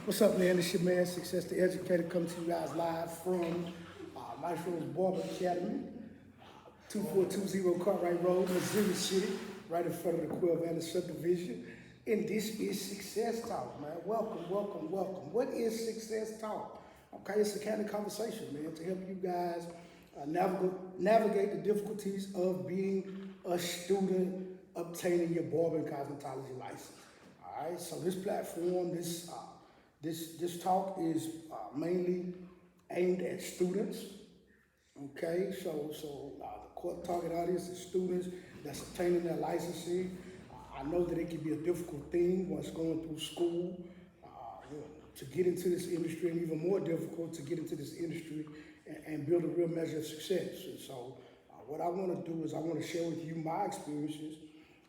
What's up, man? It's your man, Success the Educator, coming to you guys live from Maestro's Barber Academy, 2420 Cartwright Road, Missouri City, right in front of the Quill Valley subdivision. And this is Success Talk, man. Welcome, welcome, welcome. What is Success Talk? Okay, it's a kind of conversation, man, to help you guys navigate the difficulties of being a student obtaining your barber and cosmetology license. All right, so this platform, this talk is mainly aimed at students. Okay, so the target audience is students that's obtaining their licensing. I know that it can be a difficult thing once going through school to get into this industry, and even more difficult to get into this industry and build a real measure of success. And so what I want to do is I want to share with you my experiences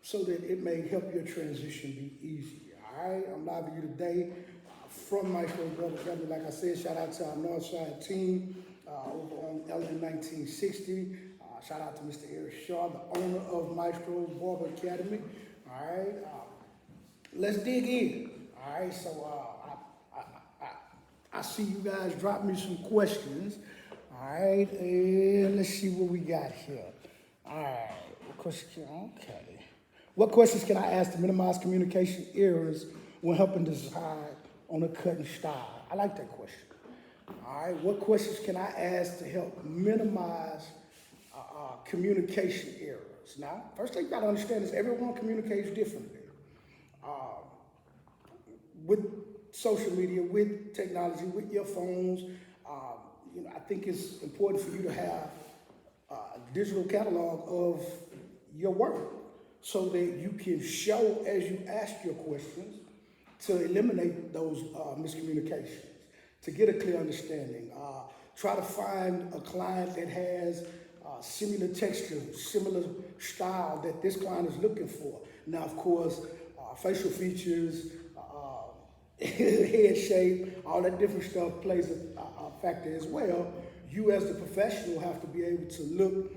so that it may help your transition be easy. All right, I'm live with you today from Maestro's Barber Academy. Like I said, shout out to our Northside team over on LN 1960. Shout out to Mr. Eric Shaw, the owner of Maestro's Barber Academy. All right, let's dig in. All right, so I see you guys drop me some questions. All right, and let's see what we got here. All right, okay. What questions can I ask to minimize communication errors when helping decide on a cutting style? I like that question. All right, what questions can I ask to help minimize communication errors? Now, first thing you gotta understand is everyone communicates differently. With social media, with technology, with your phones, I think it's important for you to have a digital catalog of your work so that you can show as you ask your questions to eliminate those miscommunications, to get a clear understanding. Try to find a client that has similar texture, similar style that this client is looking for. Now, of course, facial features, head shape, all that different stuff plays a factor as well. You as the professional have to be able to look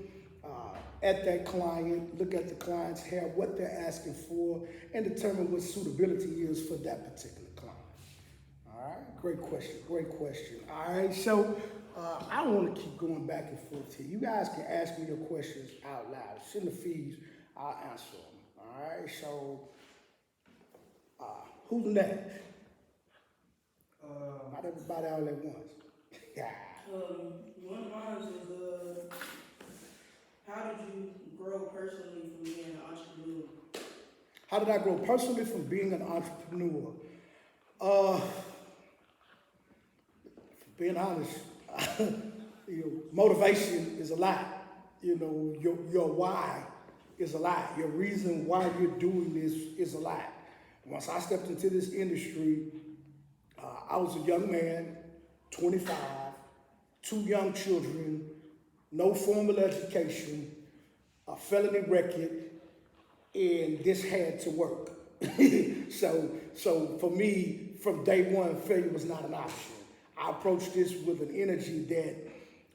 at that client, look at the client's hair, what they're asking for, and determine what suitability is for that particular client. All right, great question, great question. All right, so I don't want to keep going back and forth here. You guys can ask me your questions out loud. Send the feeds, I'll answer them. All right, so who's next? Not everybody all at once. Yeah. One of mine was, how did you grow personally from being an entrepreneur? How did I grow personally from being an entrepreneur? Being honest, motivation is a lot. Your why is a lot. Your reason why you're doing this is a lot. Once I stepped into this industry, I was a young man, 25, 2 young children, no formal education, a felony record, and this had to work. So for me, from day one, failure was not an option. I approached this with an energy that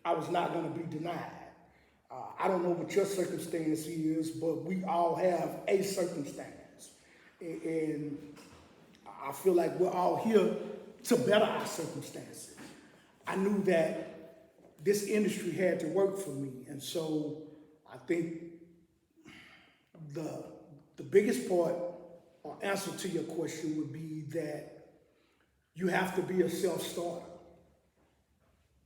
I was not going to be denied. I don't know what your circumstance is, but we all have a circumstance. And I feel like we're all here to better our circumstances. I knew that this industry had to work for me. And so I think the biggest part or answer to your question would be that you have to be a self-starter.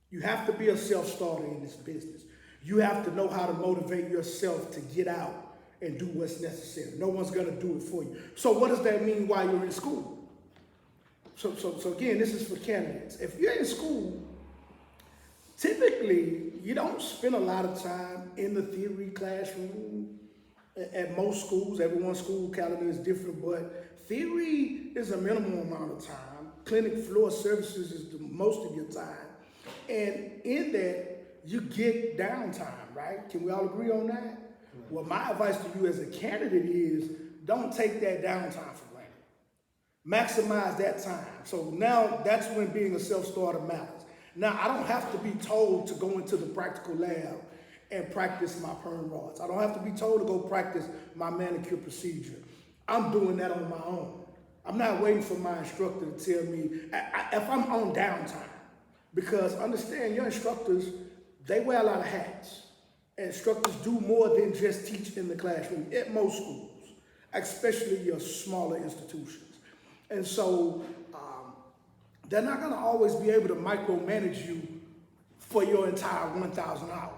You have to be a self-starter in this business. You have to know how to motivate yourself to get out and do what's necessary. No one's gonna do it for you. So what does that mean while you're in school? So again, this is for candidates. If you're in school, typically you don't spend a lot of time in the theory classroom. At most schools, everyone's school calendar is different, but theory is a minimum amount of time. Clinic floor services is the most of your time. And in that, you get downtime, right? Can we all agree on that? Well, my advice to you as a candidate is don't take that downtime for granted. Maximize that time. So now that's when being a self-starter matters. Now, I don't have to be told to go into the practical lab and practice my perm rods. I don't have to be told to go practice my manicure procedure. I'm doing that on my own. I'm not waiting for my instructor to tell me if I'm on downtime. Because understand, your instructors, they wear a lot of hats. And instructors do more than just teach in the classroom at most schools, especially your smaller institutions. And so they're not going to always be able to micromanage you for your entire 1,000 hours.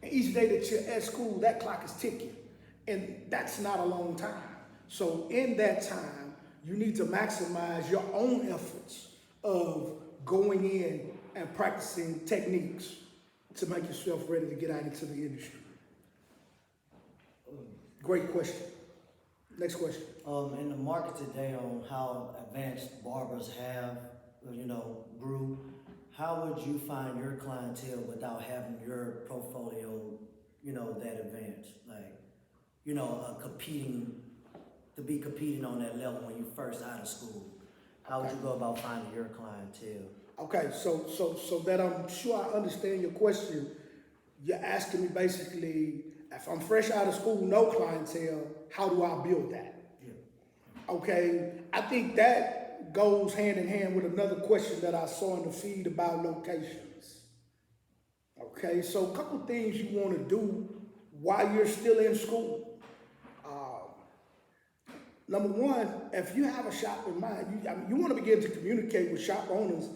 And each day that you're at school, that clock is ticking. And that's not a long time. So in that time, you need to maximize your own efforts of going in and practicing techniques to make yourself ready to get out into the industry. Great question. Next question. In the market today on how advanced barbers have, grew, how would you find your clientele without having your portfolio, that advanced? To be competing on that level when you first out of school. How would you go about finding your clientele? Okay, so that I'm sure I understand your question, you're asking me basically, if I'm fresh out of school, no clientele, how do I build that? Yeah. Okay, I think that goes hand in hand with another question that I saw in the feed about locations. Okay, so a couple things you want to do while you're still in school. Number one, if you have a shop in mind, you want to begin to communicate with shop owners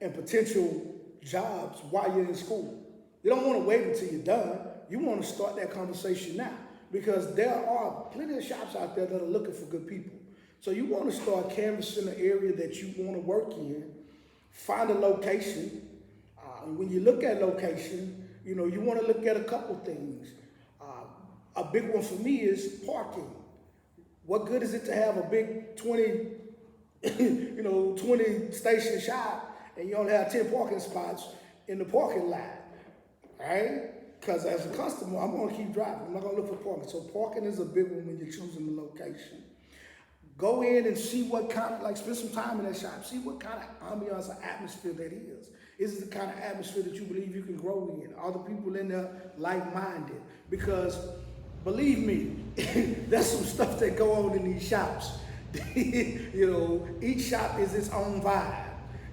and potential jobs while you're in school. You don't want to wait until you're done. You want to start that conversation now, because there are plenty of shops out there that are looking for good people. So you want to start canvassing the area that you want to work in, find a location. When you look at location, you want to look at a couple things. A big one for me is parking. What good is it to have a big 20 station shop and you only have 10 parking spots in the parking lot, right? Because as a customer, I'm going to keep driving. I'm not going to look for parking. So parking is a big one when you're choosing the location. Go in and see what kind of, spend some time in that shop. See what kind of ambiance or atmosphere that is. Is it the kind of atmosphere that you believe you can grow in? Are the people in there like-minded? Because believe me, there's some stuff that go on in these shops. Each shop is its own vibe.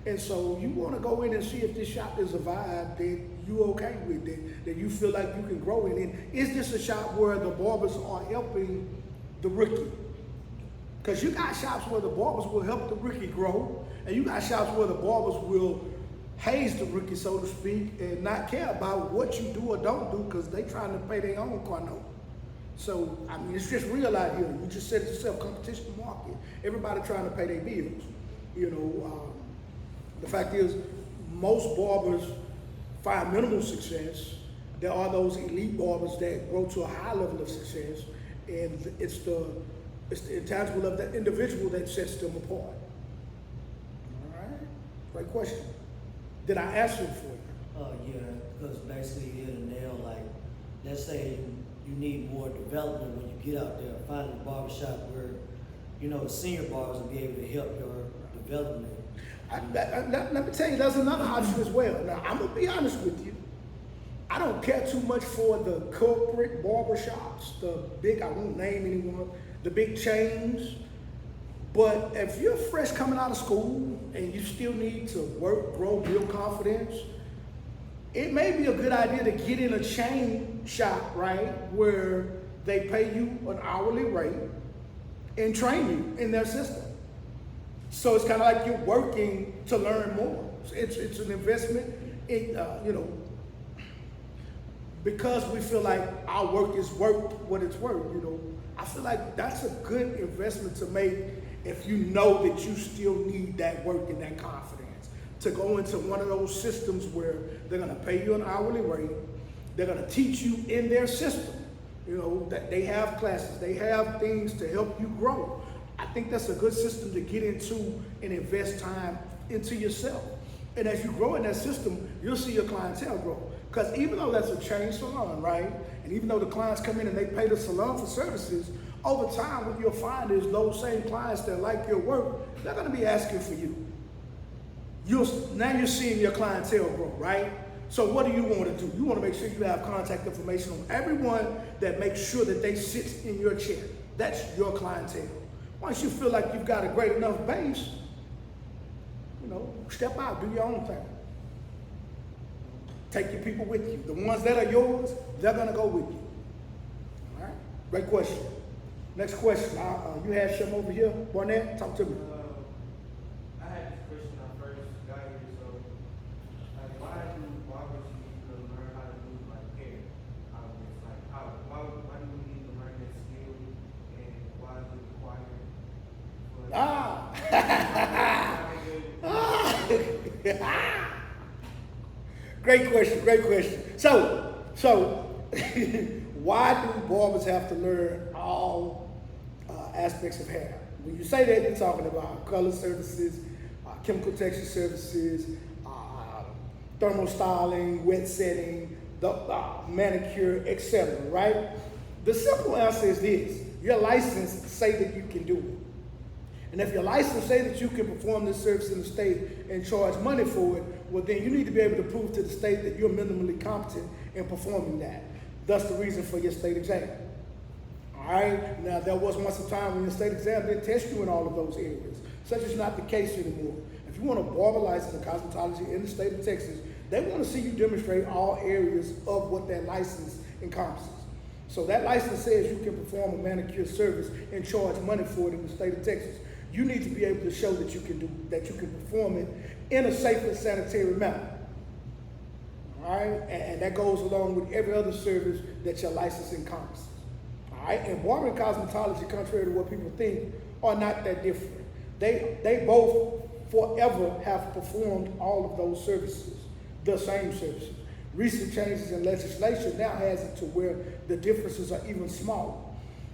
And so you want to go in and see if this shop is a vibe that you okay with, that you feel like you can grow in. And is this a shop where the barbers are helping the rookie? Because you got shops where the barbers will help the rookie grow, and you got shops where the barbers will haze the rookie, so to speak, and not care about what you do or don't do because they trying to pay their own quano. So, it's just real out here. You just said it yourself, competition market. Everybody trying to pay their bills. The fact is, most barbers find minimal success. There are those elite barbers that grow to a high level of success, and it's the intangible of that individual that sets them apart. All right, great question. Did I answer it for you? Yeah, because basically you hit a nail. Let's say you need more development when you get out there, finding a barbershop where, the senior barbers will be able to help your development. Let me tell you, there's another option as well. Now, I'm going to be honest with you. I don't care too much for the corporate barbershops, I won't name anyone, the big chains. But if you're fresh coming out of school and you still need to work, grow, build confidence, it may be a good idea to get in a chain shop, right, where they pay you an hourly rate and train you in their system. So it's kind of like you're working to learn more. It's an investment in, because we feel like our work is worth what it's worth, I feel like that's a good investment to make if you know that you still need that work and that confidence to go into one of those systems where they're going to pay you an hourly rate. They're going to teach you in their system, that they have classes, they have things to help you grow. I think that's a good system to get into and invest time into yourself. And as you grow in that system, you'll see your clientele grow. Because even though that's a chain salon, right? And even though the clients come in and they pay the salon for services, over time what you'll find is those same clients that like your work, they're gonna be asking for you. Now you're seeing your clientele grow, right? So what do you want to do? You want to make sure you have contact information on everyone that makes sure that they sit in your chair. That's your clientele. Once you feel like you've got a great enough base, you know, step out, do your own thing. Take your people with you. The ones that are yours, they're gonna go with you. All right? Great question. Next question. You had some over here. Barnett, talk to me. I had this question when I first got here. So, like, why do barbers need to learn how to do like hair? Like, why do we need to learn that skill, and why is it required? Great question, great question. So why do barbers have to learn all aspects of hair? When you say that, you're talking about color services, chemical texture services, thermal styling, wet setting, the manicure, etc. Right? The simple answer is this: your license say that you can do it. And if your license say that you can perform this service in the state and charge money for it, well then you need to be able to prove to the state that you're minimally competent in performing that. That's the reason for your state exam. All right? Now, there was once a time when your state exam didn't test you in all of those areas. Such is not the case anymore. If you want a barber license in cosmetology in the state of Texas, they want to see you demonstrate all areas of what that license encompasses. So that license says you can perform a manicure service and charge money for it in the state of Texas. You need to be able to show that you can perform it in a safe and sanitary manner. All right? And that goes along with every other service that your license encompasses. All right? And barber and cosmetology, contrary to what people think, are not that different. They both forever have performed all of those services, the same services. Recent changes in legislation now has it to where the differences are even smaller.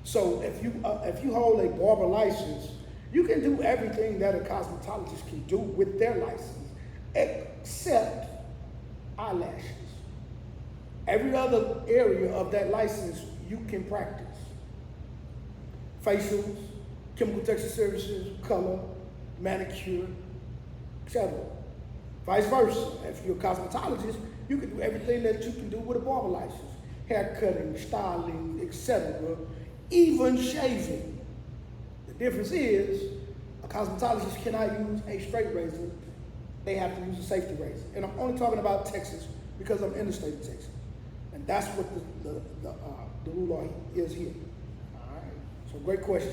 So if you hold a barber license, you can do everything that a cosmetologist can do with their license, except eyelashes. Every other area of that license you can practice. Facials, chemical texture services, color, manicure, etc. Vice versa. If you're a cosmetologist, you can do everything that you can do with a barber license. Hair cutting, styling, etc., even shaving. The difference is a cosmetologist cannot use a straight razor. They have to use a safety razor. And I'm only talking about Texas because I'm in the state of Texas. And that's what the rule is here. All right. So great question.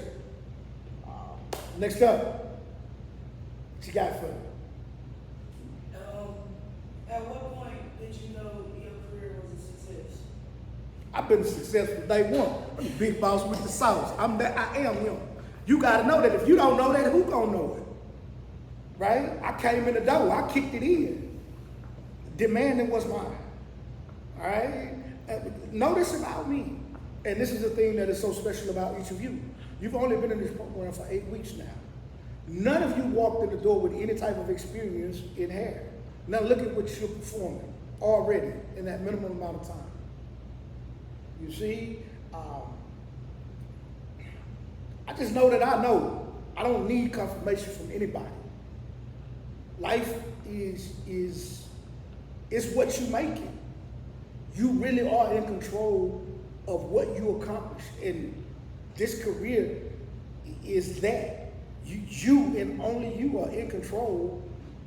Next up, what you got for me? At what point did you know your career was a success? I've been successful day one. I'm the big boss with the sauce. I am him. You gotta know that. If you don't know that, who gonna know it? Right? I came in the door, I kicked it in. Demanding what's mine. All right? Know this about me. And this is the thing that is so special about each of you. You've only been in this program for 8 weeks now. None of you walked in the door with any type of experience in hair. Now look at what you're performing already in that minimum amount of time. You see, I just know that I know. I don't need confirmation from anybody. Life is what you make it. You really are in control of what you accomplish. And this career is that. You and only you are in control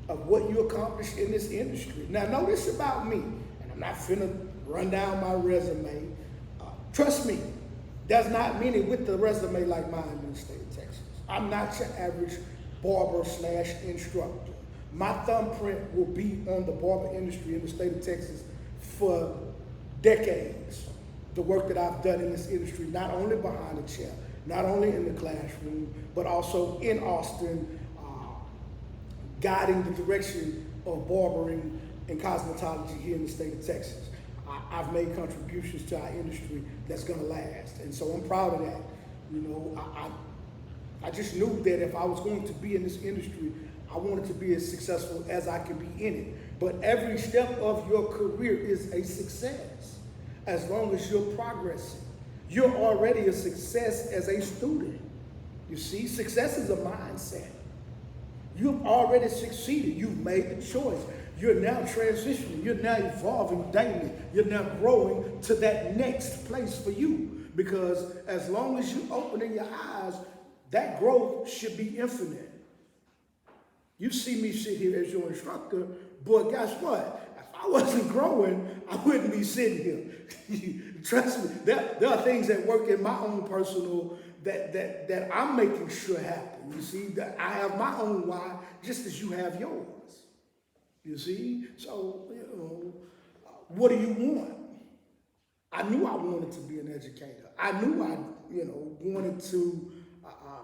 of what you accomplish in this industry. Now, know this about me, and I'm not finna run down my resume. Trust me, there's not many with the resume like mine in the state of Texas. I'm not your average barber / instructor. My thumbprint will be on the barber industry in the state of Texas for decades. The work that I've done in this industry, not only behind the chair, not only in the classroom, but also in Austin, guiding the direction of barbering and cosmetology here in the state of Texas. I've made contributions to our industry that's gonna last. And so I'm proud of that. You know, I just knew that if I was going to be in this industry, I wanted to be as successful as I could be in it. But every step of your career is a success, as long as you're progressing. You're already a success as a student. You see, success is a mindset. You've already succeeded. You've made the choice. You're now transitioning. You're now evolving daily. You're now growing to that next place for you. Because as long as you're opening your eyes, that growth should be infinite. You see me sit here as your instructor, but guess what? If I wasn't growing, I wouldn't be sitting here. Trust me, there are things that work in my own personal that I'm making sure happen. You see, that I have my own why just as you have yours. You see? So, what do you want? I knew I wanted to be an educator. I knew I, wanted to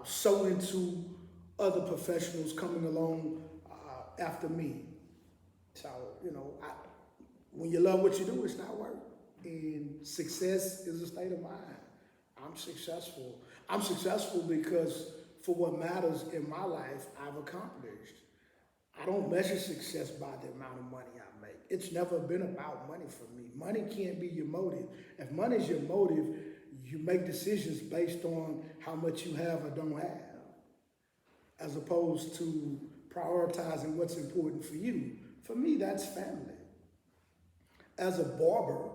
sow into other professionals coming along after me. So, when you love what you do, it's not work. And success is a state of mind. I'm successful. I'm successful because for what matters in my life, I've accomplished. I don't measure success by the amount of money I make. It's never been about money for me. Money can't be your motive. If money is your motive, you make decisions based on how much you have or don't have, as opposed to prioritizing what's important for you. For me, that's family. As a barber,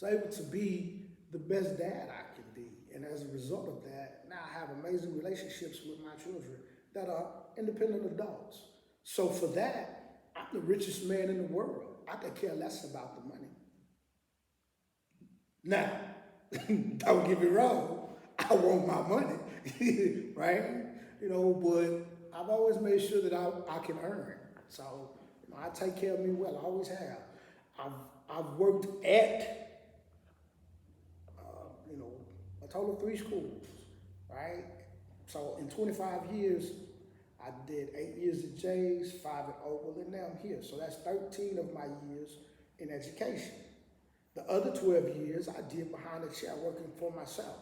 I was able to be the best dad I can be. And as a result of that, now I have amazing relationships with my children that are independent adults. So for that, I'm the richest man in the world. I could care less about the money. Now, don't get me wrong, I want my money, right? But I've always made sure that I can earn. So, I take care of me well, I always have. I've worked at, a total of 3 schools, right? So in 25 years, I did 8 years at Jay's, 5 at Oval, and now I'm here. So that's 13 of my years in education. The other 12 years I did behind the chair working for myself,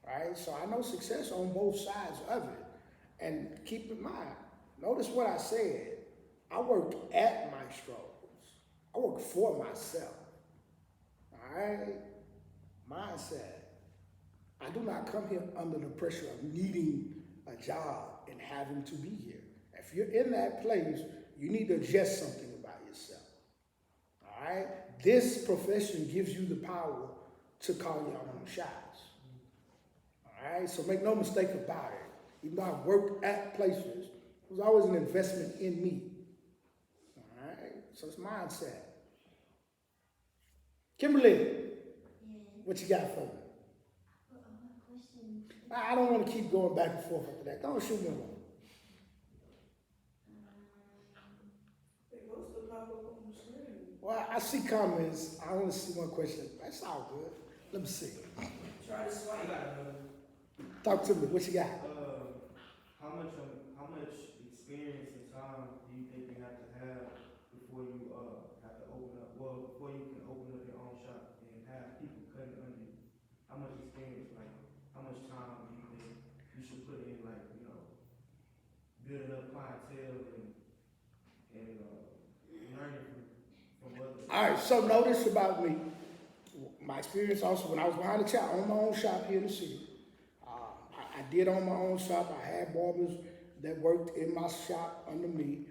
right? So I know success on both sides of it. And keep in mind, notice what I said. I worked at my struggles. I work for myself, all right? Mindset. I do not come here under the pressure of needing a job and having to be here. If you're in that place, you need to adjust something about yourself. All right? This profession gives you the power to call your own shots. All right? So make no mistake about it. Even though I've worked at places, it was always an investment in me. All right? So it's mindset. Kimberly, what you got for me? I don't want to keep going back and forth after that. Don't shoot me one. It goes to pop up on the screen. Well, I see comments. I only see one question. That's all good. Let me see. Try to I swipe. got another. Talk to me. What you got? How much experience and time do you think you have to have before you have to open up? Well, before you can open up your own shop and have people cutting under you. How much experience, like how much time do you think you should put in, like building up clientele and learning from others? All right. So notice about me. My experience also when I was behind the chair, I owned my own shop here in the city. I did own my own shop. I had barbers that worked in my shop under me.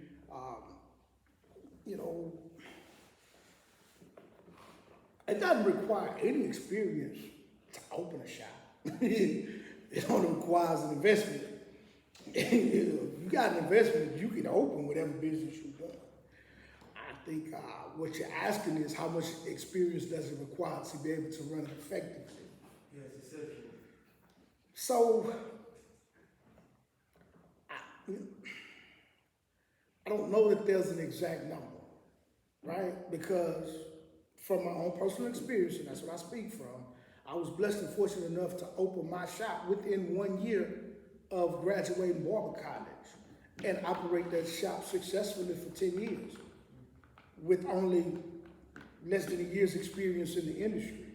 It doesn't require any experience to open a shop. It only requires an investment. You got an investment, you can open whatever business you want. I think what you're asking is how much experience does it require to be able to run it effectively. Yes, essentially. So, I don't know that there's an exact number, right? Because from my own personal experience, and that's what I speak from, I was blessed and fortunate enough to open my shop within 1 year of graduating barber college and operate that shop successfully for 10 years with only less than a year's experience in the industry.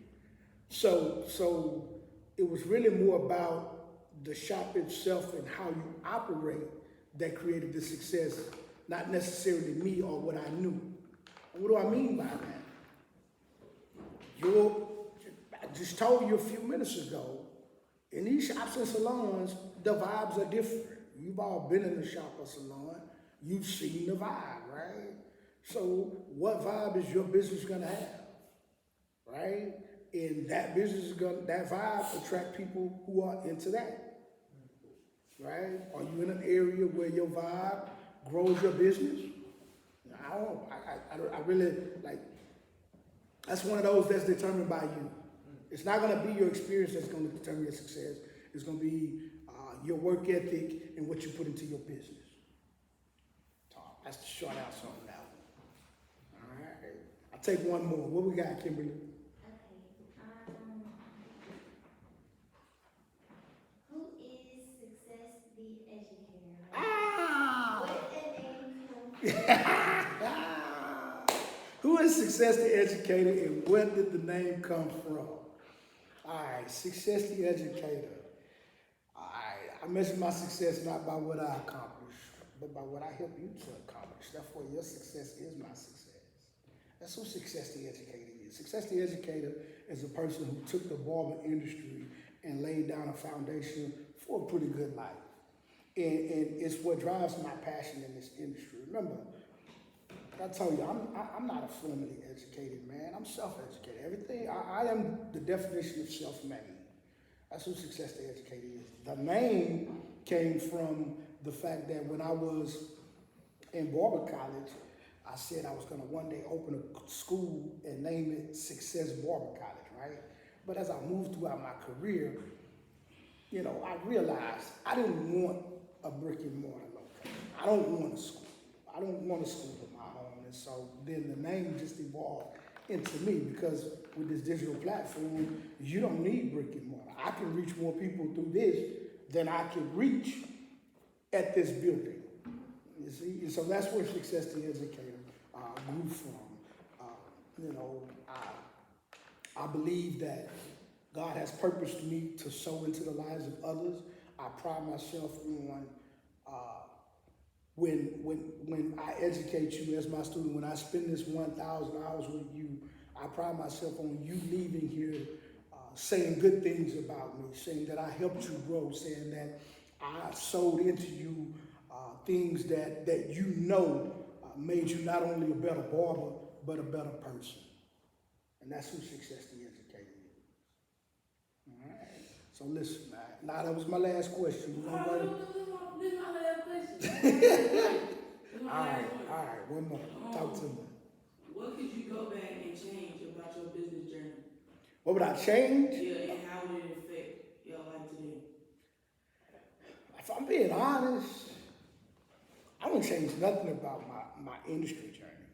So it was really more about the shop itself and how you operate that created the success, not necessarily me or what I knew. And what do I mean by that? I just told you a few minutes ago, in these shops and salons, the vibes are different. You've all been in a shop or salon, you've seen the vibe, right? So what vibe is your business gonna have, right? And that business is that vibe attract people who are into that. right? Are you in an area where your vibe grows your business? I don't, I really, like, that's one of those that's determined by you. It's not gonna be your experience that's gonna determine your success. It's gonna be your work ethic and what you put into your business. So that's the short answer on that one. All right, I'll take one more. What we got, Kimberly? Who is Success the Educator? Ah! Where did that name come from? Who is Success the Educator and where did the name come from? All right, Success the Educator. All right, I measure my success not by what I accomplish, but by what I help you to accomplish. Therefore, your success is my success. That's who Success the Educator is. Success the Educator is a person who took the barber industry and laid down a foundation for a pretty good life. And it's what drives my passion in this industry. Remember, I tell you, I'm not a formally educated man. I'm self-educated. Everything, I am the definition of self-made. That's who Success the Educator is. The name came from the fact that when I was in barber college, I said I was gonna one day open a school and name it Success Barber College, right? But as I moved throughout my career, you know, I realized I didn't want a brick and mortar location. I don't want a school. I don't want a school of my own. And so then the name just evolved into me because with this digital platform, you don't need brick and mortar. I can reach more people through this than I can reach at this building. You see? And so that's where Success the Educator grew from. You know, I believe that God has purposed me to sow into the lives of others. I pride myself on when I educate you as my student, when I spend this 1,000 hours with you, I pride myself on you leaving here saying good things about me, saying that I helped you grow, saying that I sowed into you things that you know made you not only a better barber, but a better person. And that's who Success the Educator is. All right. So listen, man. Now that was my last question. We're gonna go to- This is my last question. all right, one more. Talk to me. What could you go back and change about your business journey? What would I change? Yeah, and how did it affect your life today? If I'm being honest, I wouldn't change nothing about my industry journey.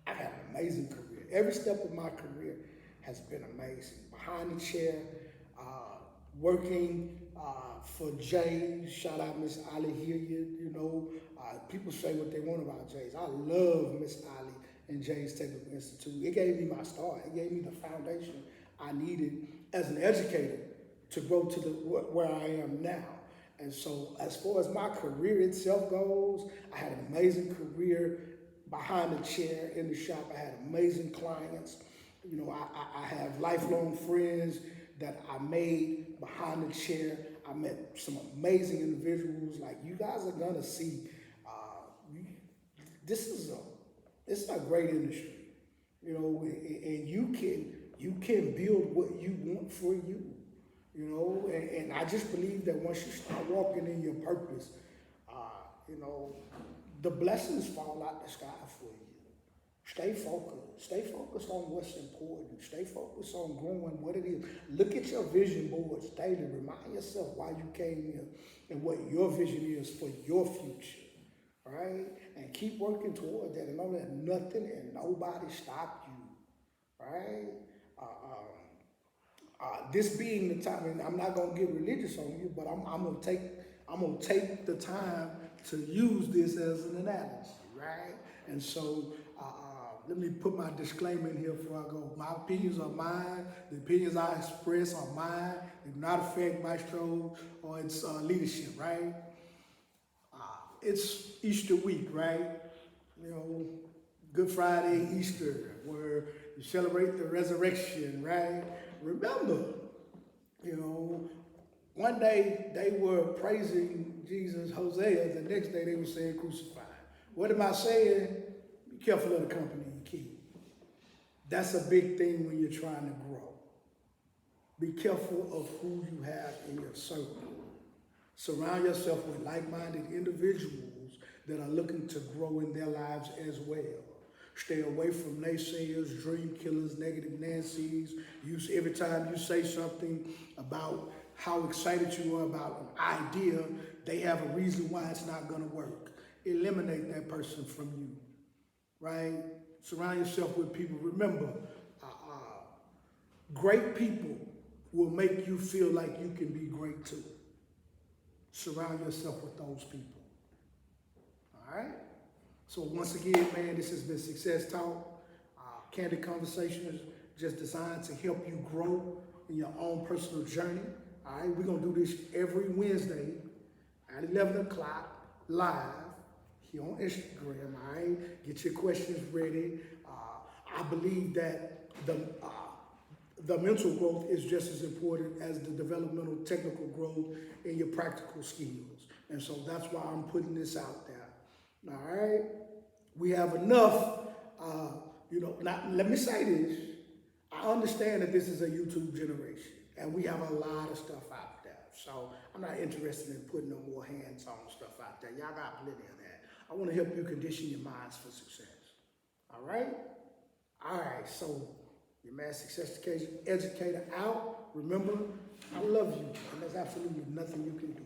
I've had an amazing career. Every step of my career has been amazing. Behind the chair, working for Jay's. Shout out Miss Ali Hilliard. You know, people say what they want about Jay's. I love Miss Ali and Jay's Technical Institute. It gave me my start. It gave me the foundation I needed as an educator to grow to where I am now. And so as far as my career itself goes, I had an amazing career behind the chair in the shop. I had amazing clients. You know, I have lifelong friends that I made behind the chair. I met some amazing individuals. Like, you guys are gonna see, this is a great industry, you know, and you can build what you want for you. You know, and I just believe that once you start walking in your purpose, you know, the blessings fall out the sky for you. Stay focused. Stay focused on what's important. Stay focused on growing what it is. Look at your vision boards daily. Remind yourself why you came here and what your vision is for your future, right? And keep working toward that and know that nothing and nobody stopped you, right? This being the time, and I'm not gonna get religious on you, but I'm gonna take the time to use this as an analogy, right? And so let me put my disclaimer in here before I go. My opinions are mine. The opinions I express are mine. They do not affect Maestro or its leadership, right? It's Easter week, right? You know, Good Friday, Easter, where you celebrate the resurrection, right? Remember, you know, one day they were praising Jesus, Hosea. The next day they were saying crucified. What am I saying? Be careful of the company you keep. That's a big thing when you're trying to grow. Be careful of who you have in your circle. Surround yourself with like-minded individuals that are looking to grow in their lives as well. Stay away from naysayers, dream killers, negative Nancy's. Every time you say something about how excited you are about an idea, they have a reason why it's not going to work. Eliminate that person from you, right? Surround yourself with people. Remember, great people will make you feel like you can be great too. Surround yourself with those people. All right? So once again, man, this has been Success Talk. Candid conversations just designed to help you grow in your own personal journey. All right? We're going to do this every Wednesday at 11 o'clock live here on Instagram. All right? Get your questions ready. I believe that the mental growth is just as important as the developmental technical growth in your practical skills. And so that's why I'm putting this out there. All right? We have enough, now let me say this. I understand that this is a YouTube generation and we have a lot of stuff out there. So I'm not interested in putting no more hands-on stuff out there. Y'all got plenty of that. I want to help you condition your minds for success. All right? All right, so your man Success Educator out. Remember, I love you, and there's absolutely nothing you can do